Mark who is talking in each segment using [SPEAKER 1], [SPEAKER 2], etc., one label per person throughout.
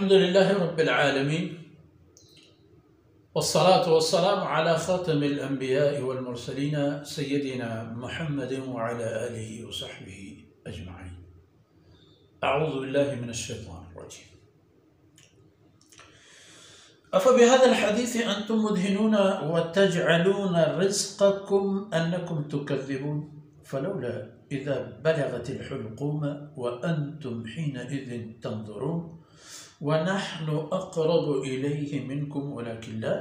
[SPEAKER 1] الحمد لله رب العالمين والصلاة والسلام على خاتم الأنبياء والمرسلين سيدنا محمد وعلى آله وصحبه أجمعين. أعوذ بالله من الشيطان الرجيم. أفبهذا الحديث أنتم مدهنون وتجعلون رزقكم أنكم تكذبون فلولا إذا بلغت الحلقوم وأنتم حينئذ تنظرون ونحن أقرب إليه منكم ولكن لا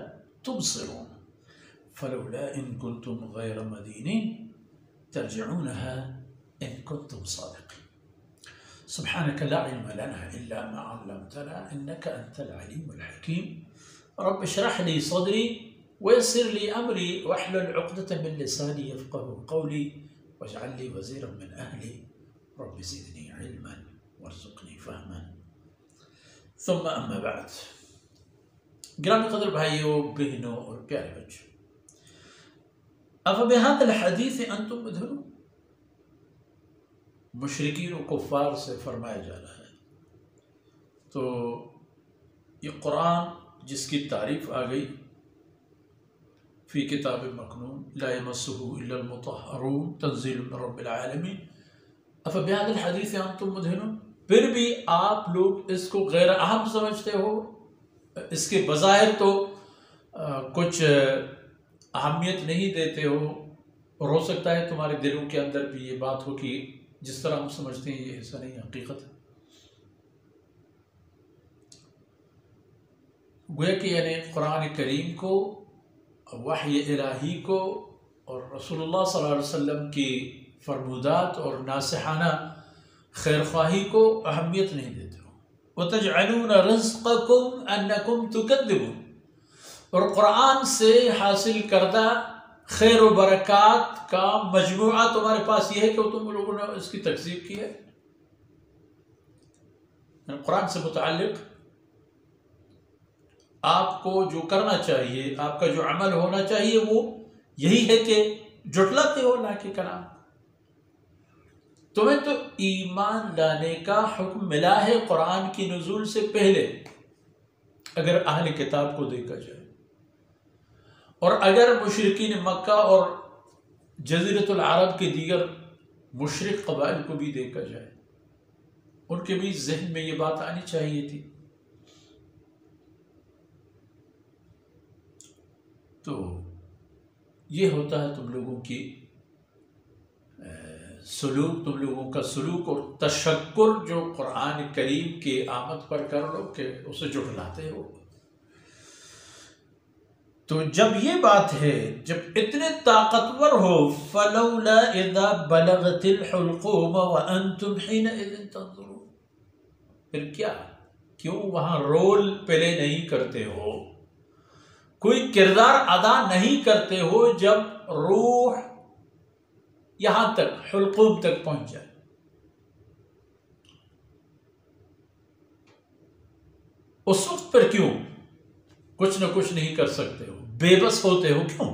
[SPEAKER 1] تبصرون فلولا إن كنتم غير مدينين ترجعونها إن كنتم صادقين. سبحانك لا علم لنا إلا ما علمتنا إنك أنت العليم الحكيم. رب اشرح لي صدري ويسر لي أمري واحلل عقدة من لساني يفقه قولي واجعل لي وزيرا من أهلي رب زدني علما وارزقني فهما. ثم أما بعد. گرامی قدر بھائیوں بہنوں اور پیارے بچوں، افبہذا الحدیث انتم مدہنون، مشرکین و کفار سے فرمایا جا رہا ہے. تو یہ قرآن جس کی تعریف آ گئی، فی کتاب مکنون لا یمسہ الا المطہرون تنزیل من رب العالمین، افبہذا الحدیث انتم مدہنون، پھر بھی آپ لوگ اس کو غیر اہم سمجھتے ہو. اس کے بظاہر تو کچھ اہمیت نہیں دیتے ہو، اور ہو سکتا ہے تمہارے دلوں کے اندر بھی یہ بات ہو کہ جس طرح ہم سمجھتے ہیں یہ ایسا نہیں، حقیقت ہے. گویا کہ یعنی قرآن کریم کو، وحی الہی کو اور رسول اللہ صلی اللہ علیہ وسلم کی فرمودات اور ناصحانہ خیر خواہی کو اہمیت نہیں دیتے ہو. وَتَجْعَلُونَ رِزْقَكُمْ أَنَّكُمْ تُكَذِّبُونَ، اور قرآن سے حاصل کردہ خیر و برکات کا مجموعہ تمہارے پاس یہ ہے کہ تم لوگوں نے اس کی تکذیب کی ہے. قرآن سے متعلق آپ کو جو کرنا چاہیے، آپ کا جو عمل ہونا چاہیے وہ یہی ہے کہ جھٹلاتے ہو اللہ کے کلام. تمہیں تو ایمان لانے کا حکم ملا ہے قرآن کی نزول سے پہلے، اگر اہل کتاب کو دیکھا جائے، اور اگر مشرکین مکہ اور جزیرۃ العرب کے دیگر مشرک قبائل کو بھی دیکھا جائے، ان کے بھی ذہن میں یہ بات آنی چاہیے تھی. تو یہ ہوتا ہے تم لوگوں کی سلوک، تم لوگوں کا سلوک اور تشکر جو قرآن کریم کی آمد پر کر لو کہ اسے جھٹلاتے ہو. تو جب یہ بات ہے، جب اتنے طاقتور ہو، فلولا اذا بلغت الحلقوم وانتم حينئذ تنظرون، پھر کیا، کیوں وہاں رول پلے نہیں کرتے ہو، کوئی کردار ادا نہیں کرتے ہو جب روح یہاں تک حلقوم تک پہنچ جائے. اس وقت پر کیوں کچھ نہ کچھ نہیں کر سکتے ہو، بے بس ہوتے ہو کیوں؟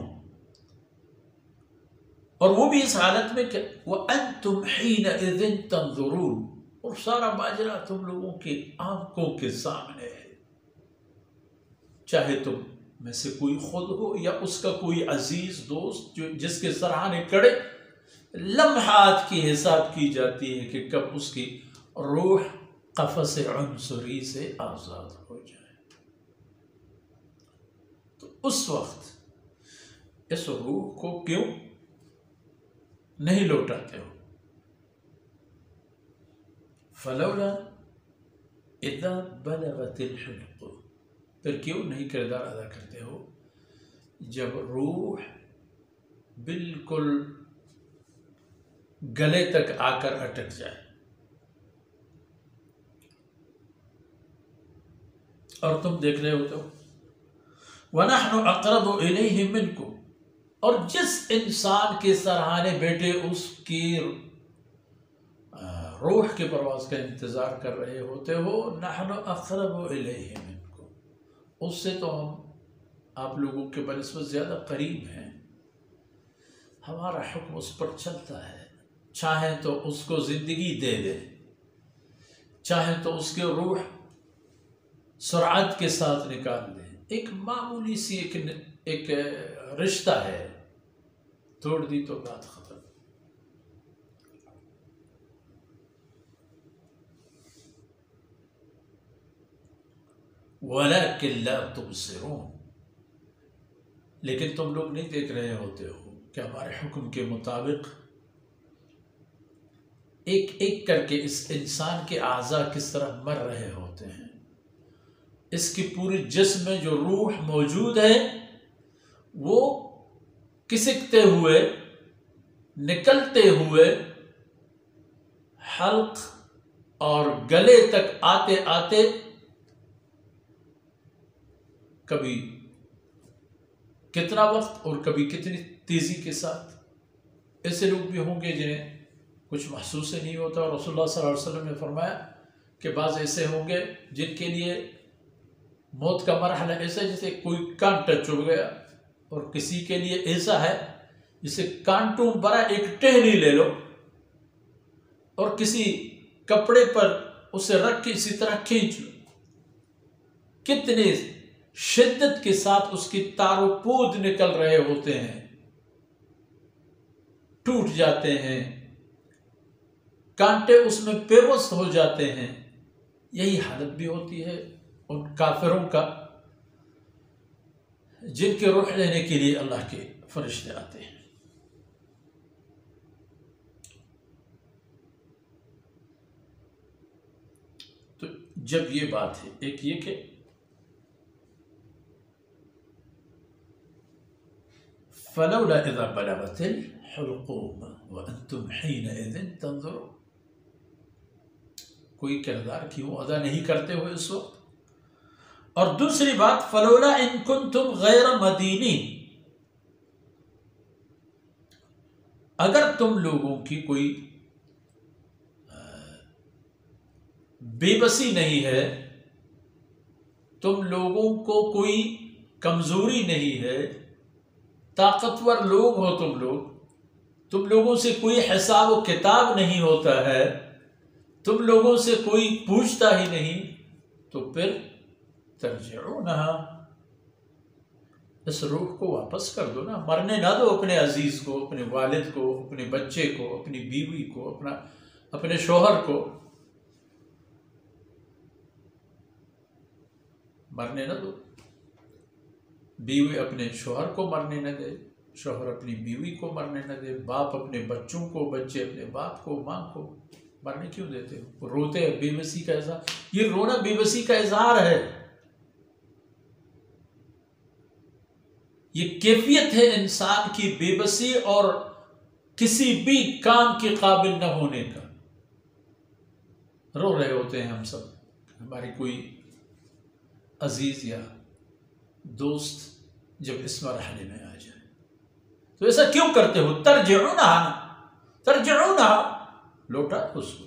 [SPEAKER 1] اور وہ بھی اس حالت میں کہ وَأَنْتُمْ حِينَئِذٍ تَنْظُرُونَ، اور سارا ماجرا تم لوگوں کی آنکھوں کے سامنے ہے. چاہے تم میں سے کوئی خود ہو یا اس کا کوئی عزیز دوست جس کے سرحانے کڑے لمحات کی حساب کی جاتی ہے کہ کب اس کی روح قفس عنصری سے آزاد ہو جائے. تو اس وقت اس روح کو کیوں نہیں لوٹاتے ہو؟ فلولا اذا بلغت الحلقوم، پھر کیوں نہیں کردار ادا کرتے ہو جب روح بالکل گلے تک آ کر اٹک جائے. اور تم دیکھ رہے ہوتے ہو وَنَحْنُ أَقْرَبُ إِلَيْهِ مِنْكُمْ، اور جس انسان کے سرحانے بیٹے اس کی روح کے پرواز کا انتظار کر رہے ہوتے ہو، نَحْنُ أَقْرَبُ إِلَيْهِ مِنْكُمْ، اس سے تو ہم آپ لوگوں کے بنسبت زیادہ قریب ہیں، ہمارا حکم اس پر چلتا ہے. چاہیں تو اس کو زندگی دے دے، چاہیں تو اس کی روح سرعت کے ساتھ نکال دیں. ایک معمولی سی ایک رشتہ ہے، توڑ دی تو بات ختم. وَلَكِنْ لَا تُبْصِرُونَ، لیکن تم لوگ نہیں دیکھ رہے ہوتے ہو کہ ہمارے حکم کے مطابق ایک ایک کر کے اس انسان کے اعضاء کس طرح مر رہے ہوتے ہیں. اس کی پوری جسم میں جو روح موجود ہے وہ کسکتے ہوئے، نکلتے ہوئے حلق اور گلے تک آتے آتے کبھی کتنا وقت اور کبھی کتنی تیزی کے ساتھ. ایسے لوگ بھی ہوں گے جنہیں کچھ محسوس ہی نہیں ہوتا. اور رسول اللہ صلی اللہ علیہ وسلم نے فرمایا کہ بعض ایسے ہوں گے جن کے لیے موت کا مرحلہ ایسا ہے جیسے کوئی کان ٹچ ہو گیا، اور کسی کے لیے ایسا ہے جسے کانٹوں برا ایک ٹہنی لے لو اور کسی کپڑے پر اسے رکھ کے اسی طرح کھینچ لو. کتنے شدت کے ساتھ اس کی تار و پود نکل رہے ہوتے ہیں، ٹوٹ جاتے ہیں، کانٹے اس میں پیوست ہو جاتے ہیں. یہی حالت بھی ہوتی ہے ان کافروں کا جن کے روح لینے کے لیے اللہ کے فرشتے آتے ہیں. تو جب یہ بات ہے، ایک یہ کہ فلولا اذا بلغت الحلقوم وانتم حينئذ تنظرون، کوئی کردار کیوں ادا نہیں کرتے ہوئے اس وقت. اور دوسری بات فلولا ان کنتم غیر مدینین، اگر تم لوگوں کی کوئی بے بسی نہیں ہے، تم لوگوں کو کوئی کمزوری نہیں ہے، طاقتور لوگ ہو تم لوگوں سے کوئی حساب و کتاب نہیں ہوتا ہے، تم لوگوں سے کوئی پوچھتا ہی نہیں، تو پھر ترجعونہا، اس روح کو واپس کر دو نا. مرنے نہ دو اپنے عزیز کو، اپنے والد کو، اپنے بچے کو، اپنی بیوی کو، اپنے شوہر کو. مرنے نہ دو. بیوی اپنے شوہر کو مرنے نہ دے، شوہر اپنی بیوی کو مرنے نہ دے، باپ اپنے بچوں کو، بچے اپنے باپ کو، ماں کو مرنے کیوں دیتے ہو؟ روتے ہیں بے بسی کا اظہار. یہ رونا بے بسی کا اظہار ہے، یہ کیفیت ہے انسان کی بے بسی اور کسی بھی کام کے قابل نہ ہونے کا. رو رہے ہوتے ہیں ہم سب، ہماری کوئی عزیز یا دوست جب اس مرحلے میں آ جائے تو ایسا کیوں کرتے ہو؟ ترجعونہا، لوٹا اس کو.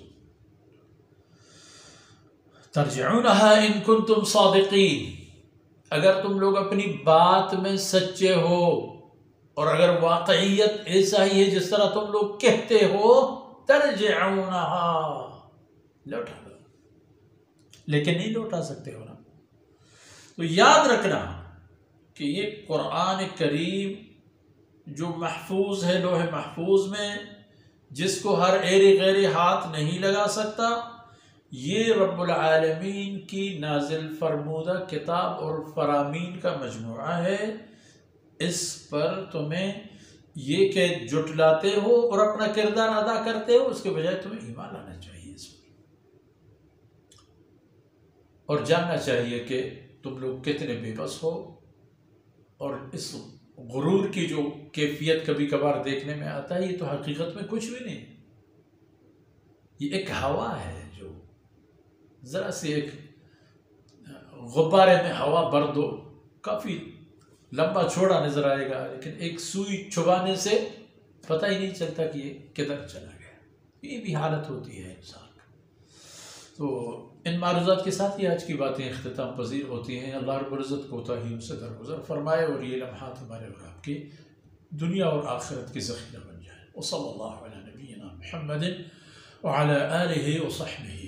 [SPEAKER 1] ترجعونہا ان کنتم صادقین، اگر تم لوگ اپنی بات میں سچے ہو اور اگر واقعیت ایسا ہی ہے جس طرح تم لوگ کہتے ہو، ترجعونہا، لوٹا دو. لیکن نہیں لوٹا سکتے ہو نا. تو یاد رکھنا کہ یہ قرآن کریم جو محفوظ ہے لوح محفوظ میں، جس کو ہر ایرے غیرے ہاتھ نہیں لگا سکتا، یہ رب العالمین کی نازل فرمودہ کتاب اور فرامین کا مجموعہ ہے. اس پر تمہیں یہ کہ جٹلاتے ہو اور اپنا کردار ادا کرتے ہو، اس کے بجائے تمہیں ایمان لانا چاہیے اس پر، اور جاننا چاہیے کہ تم لوگ کتنے بے بس ہو. اور اس غرور کی جو کیفیت کبھی کبھار دیکھنے میں آتا ہے، یہ تو حقیقت میں کچھ بھی نہیں، یہ ایک ہوا ہے جو ذرا سے ایک غبارے میں ہوا بھر دو، کافی لمبا چوڑا نظر آئے گا، لیکن ایک سوئی چبانے سے پتہ ہی نہیں چلتا کہ یہ کدھر چلا گیا. یہ بھی حالت ہوتی ہے انسان کا. تو ان معروضات کے ساتھ ہی آج کی باتیں اختتام پذیر ہوتی ہیں. اللہ رب العزت کوتاہیوں سے درگزر فرمائے اور یہ لمحات ہمارے اور آپ کی دنیا اور آخرت کی ذخیرہ بن جائے. وصلی اللہ علی نبینا محمد وعلی آلہ وصحبہ